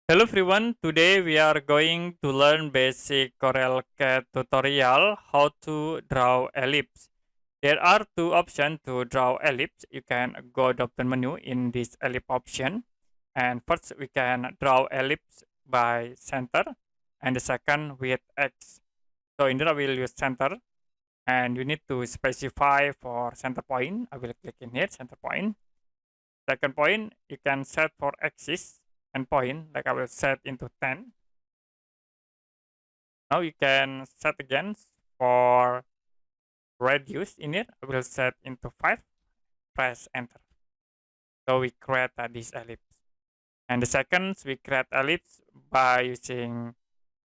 Hello everyone, today we are going to learn basic CorelCAD tutorial how to draw ellipse. There are two options to draw ellipse. You can go drop down menu in this ellipse option, and first we can draw ellipse by center and the second with X. So in there I will use center and you need to specify for center point. I will click in here center point. Second point you can set for axis and point, like I will set into 10. Now you can set again for radius in it. I will set into 5. Press enter. So we create this ellipse. And the second, we create ellipse by using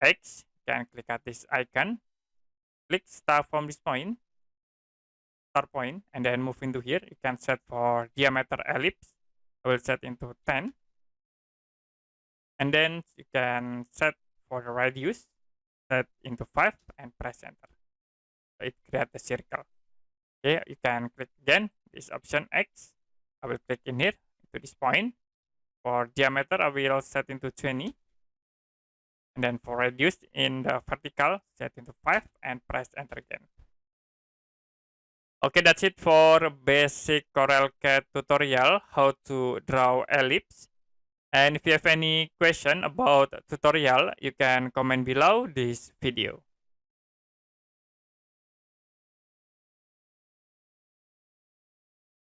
X. You can click at this icon. Click start from this point, start point, and then move into here. You can set for diameter ellipse. I will set into 10. And then you can set for the radius, set into 5 and press enter. So it creates a circle. Okay, you can click again this option X. I will click in here to this point. For diameter, I will set into 20. And then for radius in the vertical, set into 5 and press enter again. Okay, that's it for basic CorelCAD tutorial how to draw ellipse. And if you have any question about tutorial, you can comment below this video.